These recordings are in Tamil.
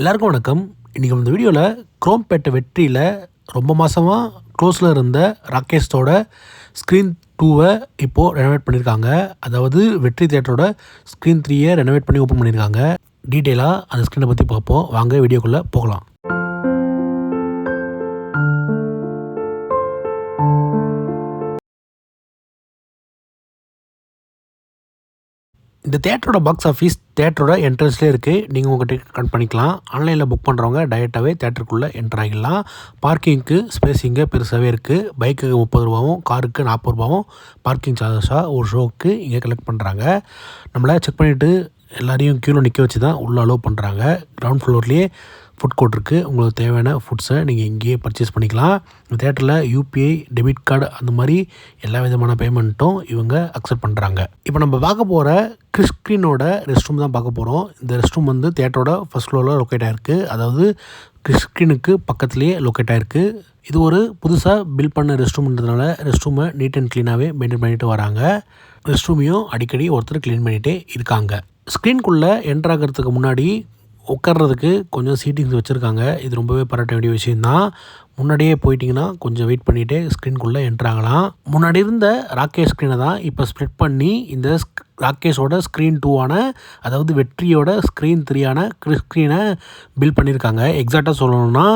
எல்லாருக்கும் வணக்கம். இன்றைக்கி இந்த வீடியோவில் குரோம்பேட்டை வெற்றியில் ரொம்ப மாதமாக க்ளோஸில் இருந்த ராகேஷோட ஸ்க்ரீன் 2 இப்போது ரெனோவேட் பண்ணியிருக்காங்க. அதாவது வெற்றி தியேட்டரோட ஸ்க்ரீன் 3 ரெனோவேட் பண்ணி ஓப்பன் பண்ணியிருக்காங்க. டீட்டெயிலாக அந்த ஸ்க்ரீனை பற்றி பார்ப்போம். வாங்க வீடியோக்குள்ளே போகலாம். இந்த தேட்டரோட பாக்ஸ் ஆஃபீஸ் தேட்டரோட என்ட்ரன்ஸ்லேயே இருக்குது. நீங்கள் உங்கள் டிக்கெட் கட் பண்ணிக்கலாம். ஆன்லைனில் புக் பண்ணுறவங்க டைரெக்டாகவே தேட்டருக்குள்ளே என்ட்ரு ஆகிடலாம். பார்க்கிங்க்கு ஸ்பேஸிங்கு பெருசாகவே இருக்குது. பைக்குக்கு 30 ரூபாவும் காருக்கு 40 ரூபாவும் பார்க்கிங் சார்ஜஸாக ஒரு ஷோவுக்கு இங்கே கலெக்ட் பண்ணுறாங்க. நம்மளை செக் பண்ணிவிட்டு எல்லாரையும் க்யூவில் நிற்க வச்சு தான் உள்ளே அலோவ் பண்ணுறாங்க. கிரவுண்ட் ஃப்ளோர்லேயே ஃபுட் கோர்ட் இருக்குது. உங்களுக்கு தேவையான ஃபுட்ஸை நீங்கள் இங்கேயே பர்ச்சேஸ் பண்ணிக்கலாம். இந்த தேட்டரில் யூபிஐ டெபிட் கார்டு அந்த மாதிரி எல்லா விதமான பேமெண்ட்டும் இவங்க அக்செப்ட் பண்ணுறாங்க. இப்போ நம்ம பார்க்க போகிற கிறிஸ்கிரீனோட ரெஸ்ட் ரூம் தான் பார்க்க போகிறோம். இந்த ரெஸ்ட் ரூம் வந்து தேட்டரோட ஃபர்ஸ்ட் ஃப்ளோரில் லொக்கேட் ஆகிருக்கு. அதாவது கிறிஸ்கிரீனுக்கு பக்கத்துலேயே லொக்கேட் ஆகிருக்கு. இது ஒரு புதுசாக பில்ட் பண்ண ரெஸ்ட் ரூம்ன்றதுனால ரெஸ்ட் ரூமை நீட் அண்ட் க்ளீனாகவே மெயின்டைன் பண்ணிட்டு வராங்க. ரெஸ்ட் ரூமையும் அடிக்கடி ஒருத்தர் க்ளீன் பண்ணிகிட்டே இருக்காங்க. ஸ்க்ரீனுக்குள்ளே என்ட்ரு ஆகிறதுக்கு முன்னாடி உட்கார்றதுக்கு கொஞ்சம் சீட்டிங்ஸ் வச்சுருக்காங்க. இது ரொம்பவே பாராட்ட வேண்டிய விஷயந்தான். முன்னாடியே போயிட்டிங்கன்னா கொஞ்சம் வெயிட் பண்ணிவிட்டு ஸ்க்ரீனுக்குள்ளே என்ட்ரு ஆகலாம். முன்னாடி இருந்த ராகேஷ் ஸ்க்ரீனை தான் இப்போ ஸ்ப்ளிட் பண்ணி இந்த ராகேஷோட ஸ்க்ரீன் 2 அதாவது வெற்றியோட ஸ்க்ரீன் 3 ஸ்க்ரீனை பில்ட் பண்ணியிருக்காங்க. எக்ஸாக்டாக சொல்லணும்னா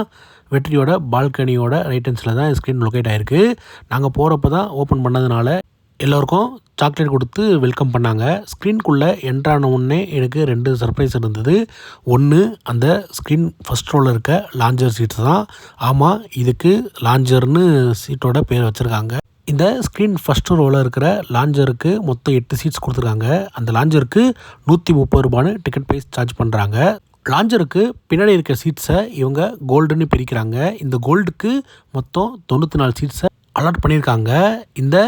வெற்றியோட பால்கனியோட ரைட் ஹேண்ட்ஸில் தான் ஸ்க்ரீன் லொக்கேட் ஆகிருக்கு. நாங்கள் போகிறப்ப தான் ஓப்பன் பண்ணதுனால எல்லோருக்கும் சாக்லேட் கொடுத்து வெல்கம் பண்ணாங்க. ஸ்க்ரீனுக்குள்ளே என்ட்ரான உடனே எனக்கு 2 சர்ப்ரைஸ் இருந்தது. ஒன்று, அந்த ஸ்க்ரீன் ஃபஸ்ட் ரோவில் இருக்க லாஞ்சர் சீட்ஸ் தான். ஆமாம், இதுக்கு லாஞ்சர்னு சீட்டோட பேர் வச்சுருக்காங்க. இந்த ஸ்க்ரீன் ஃபஸ்ட் ரோவில் இருக்கிற லாஞ்சருக்கு மொத்தம் 8 சீட்ஸ் கொடுத்துருக்காங்க. அந்த லாஞ்சருக்கு 130 ரூபான்னு டிக்கெட் ப்ரைஸ் சார்ஜ் பண்ணுறாங்க. லாஞ்சருக்கு பின்னாடி இருக்க சீட்ஸை இவங்க கோல்டுன்னு பிரிக்கிறாங்க. இந்த கோல்டுக்கு மொத்தம் 94 சீட்ஸை அலாட் பண்ணியிருக்காங்க. இந்த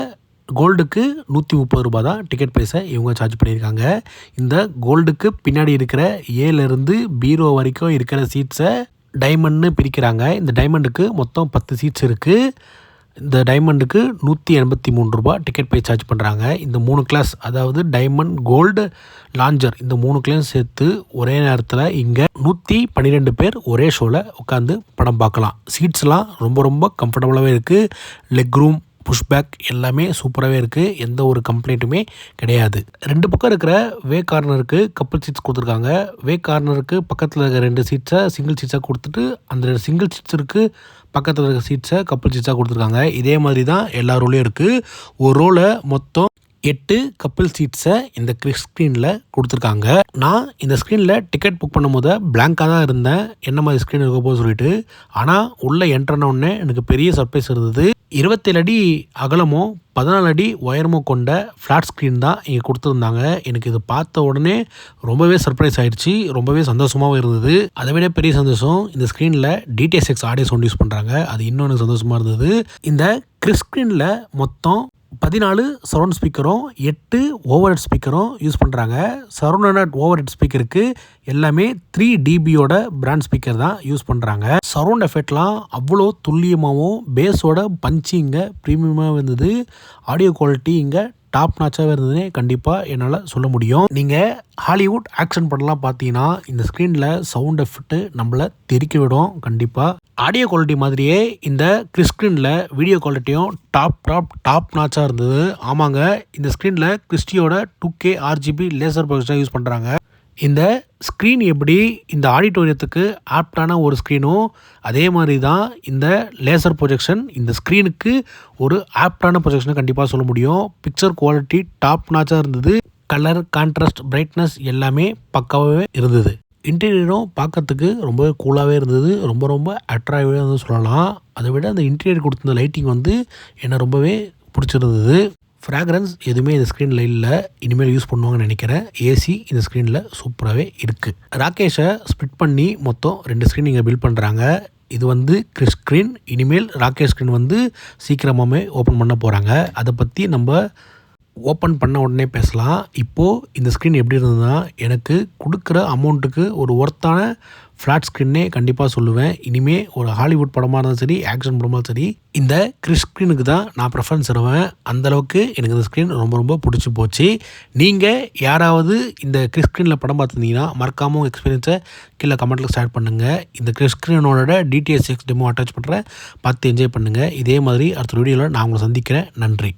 கோல்டுக்கு 130 ரூபா தான் டிக்கெட் ப்ரைஸை இவங்க சார்ஜ் பண்ணியிருக்காங்க. இந்த கோல்டுக்கு பின்னாடி இருக்கிற ஏலேருந்து பீரோ வரைக்கும் இருக்கிற சீட்ஸை டைமண்ட்னு பிரிக்கிறாங்க. இந்த டைமண்டுக்கு மொத்தம் 10 சீட்ஸ் இருக்குது. இந்த டைமண்டுக்கு 183 ரூபா டிக்கெட் ப்ரைஸ் சார்ஜ் பண்ணுறாங்க. இந்த 3 கிளாஸ், அதாவது டைமண்ட், கோல்டு, லாஞ்சர், இந்த 3 கிளாஸ் சேர்த்து ஒரே நேரத்தில் இங்கே 112 பேர் ஒரே ஷோவில் உட்காந்து படம் பார்க்கலாம். சீட்ஸ்லாம் ரொம்ப ரொம்ப கம்ஃபர்டபுளாகவே இருக்குது. லெக் ரூம், புஷ்பேக் எல்லாமே சூப்பராகவே இருக்குது. எந்த ஒரு கம்ப்ளைண்ட்டுமே கிடையாது. 2 பக்கம் இருக்கிற வே கார்னருக்கு கப்புள் சீட்ஸ் கொடுத்துருக்காங்க. வே கார்னருக்கு பக்கத்தில் இருக்கிற 2 சீட்ஸை சிங்கிள் சீட்ஸாக கொடுத்துட்டு அந்த சிங்கிள் சீட்ஸுக்கு பக்கத்தில் இருக்கிற சீட்ஸை கப்புள் சீட்ஸாக கொடுத்துருக்காங்க. இதே மாதிரி தான் எல்லா ரோலையும் இருக்குது. ஒரு ரோவில் மொத்தம் 8 கப்பிள் சீட்ஸை இந்த ஸ்க்ரீனில் கொடுத்துருக்காங்க. நான் இந்த ஸ்க்ரீனில் டிக்கெட் புக் பண்ணும் போது பிளாங்காக தான் இருந்தேன், என்ன மாதிரி ஸ்க்ரீன் இருக்க போது சொல்லிட்டு. ஆனால் உள்ளே என்ட்ரான உடனே எனக்கு பெரிய சர்ப்ரைஸ் இருந்தது. 27 அடி அகலமும் 14 அடி உயரமும் கொண்ட ஃப்ளாட் ஸ்க்ரீன் தான் இங்கே கொடுத்துருந்தாங்க. எனக்கு இது பார்த்த உடனே ரொம்பவே சர்ப்ரைஸ் ஆகிடுச்சு. ரொம்பவே சந்தோஷமாகவும் இருந்தது. அதை விட பெரிய சந்தோஷம், இந்த ஸ்க்ரீனில் DTS:X ஆடியோ சவுண்ட் யூஸ் பண்ணுறாங்க. அது இன்னும் எனக்கு சந்தோஷமாக இருந்தது. இந்த ஸ்க்ரீனில் மொத்தம் 14 சரௌண்ட் ஸ்பீக்கரும் 8 ஓவர் ஹெட் ஸ்பீக்கரும் யூஸ் பண்ணுறாங்க. சரௌண்ட் ஓவர் ஹெட் ஸ்பீக்கருக்கு எல்லாமே 3 dBயோட பிராண்ட் ஸ்பீக்கர் தான் யூஸ் பண்ணுறாங்க. சரௌண்ட் எஃபெக்ட்லாம் அவ்வளோ துல்லியமாகவும் பேஸோட பஞ்சு இங்கே ப்ரீமியமாக இருந்தது. ஆடியோ குவாலிட்டி இங்கே டாப் நாச்சாகவே இருந்ததுன்னே கண்டிப்பாக என்னால் சொல்ல முடியும். நீங்கள் ஹாலிவுட் ஆக்ஷன் படம்லாம் பார்த்தீங்கன்னா இந்த ஸ்க்ரீனில் சவுண்ட் எஃபெக்ட்டு நம்மளை தெறிக்க விடும். கண்டிப்பாக ஆடியோ குவாலிட்டி மாதிரியே இந்த ஸ்க்ரீனில் வீடியோ குவாலிட்டியும் டாப் நாச்சாக இருந்தது. ஆமாங்க, இந்த ஸ்க்ரீனில் கிறிஸ்டியோட 2K RGB laser projector use பண்ணுறாங்க. இந்த ஸ்க்ரீன் எப்படி இந்த ஆடிட்டோரியத்துக்கு ஆப்டான ஒரு ஸ்க்ரீனும், அதே மாதிரி தான் இந்த லேசர் ப்ரொஜெக்ஷன் இந்த ஸ்க்ரீனுக்கு ஒரு ஆப்டான ப்ரொஜெக்ஷனை கண்டிப்பாக சொல்ல முடியும். பிக்சர் குவாலிட்டி டாப் நாச்சாக இருந்தது. கலர், கான்ட்ராஸ்ட், பிரைட்னஸ் எல்லாமே பக்காவே இருந்தது. இன்டீரியரும் பார்க்கறதுக்கு ரொம்பவே கூலாகவே இருந்தது. ரொம்ப ரொம்ப அட்ராக்டிவாக வந்து சொல்லலாம். அதை விட அந்த இன்டீரியர் கொடுத்துருந்த லைட்டிங் வந்து என்னை ரொம்பவே பிடிச்சிருந்தது. ஃப்ராக்ரன்ஸ் எதுவுமே இந்த ஸ்க்ரீனில் இல்லை, இனிமேல் யூஸ் பண்ணுவாங்கன்னு நினைக்கிறேன். ஏசி இந்த ஸ்க்ரீனில் சூப்பராகவே இருக்குது. ராகேஷை ஸ்ப்ளிட் பண்ணி மொத்தம் 2 ஸ்க்ரீன் இங்கே பில்ட் பண்ணுறாங்க. இது வந்து ஸ்க்ரீன். இனிமேல் ராகேஷ் ஸ்க்ரீன் வந்து சீக்கிரமாகவே ஓப்பன் பண்ண போகிறாங்க. அதை பற்றி நம்ம ஓப்பன் பண்ண உடனே பேசலாம். இப்போது இந்த ஸ்க்ரீன் எப்படி இருந்ததுன்னா, எனக்கு கொடுக்குற அமௌண்ட்டுக்கு ஒரு ஒர்த்தான ஃப்ளாட் ஸ்க்ரீன்னே கண்டிப்பாக சொல்லுவேன். இனிமேல் ஒரு ஹாலிவுட் படமாக இருந்தாலும் சரி, ஆக்ஷன் படமாக இருந்தாலும் சரி, இந்த கிறிஸ் ஸ்க்ரீனுக்கு தான் நான் ப்ரிஃபரன்ஸ் தருவேன். அந்தளவுக்கு எனக்கு இந்த ஸ்க்ரீன் ரொம்ப ரொம்ப பிடிச்சி போச்சு. நீங்கள் யாராவது இந்த கிறிஸ் ஸ்க்ரீனில் படம் பார்த்துருந்தீங்கன்னா மறக்காமல் உங்கள் எக்ஸ்பீரியன்ஸை கீழே கமெண்ட்டில் ஷேர் பண்ணுங்கள். இந்த கிறிஸ் ஸ்க்ரீனோட DTS6 டெமோ அட்டாச் பண்ணுறேன், பார்த்து என்ஜாய் பண்ணுங்கள். இதே மாதிரி அடுத்த வீடியோவில் நான் உங்களை சந்திக்கிறேன். நன்றி.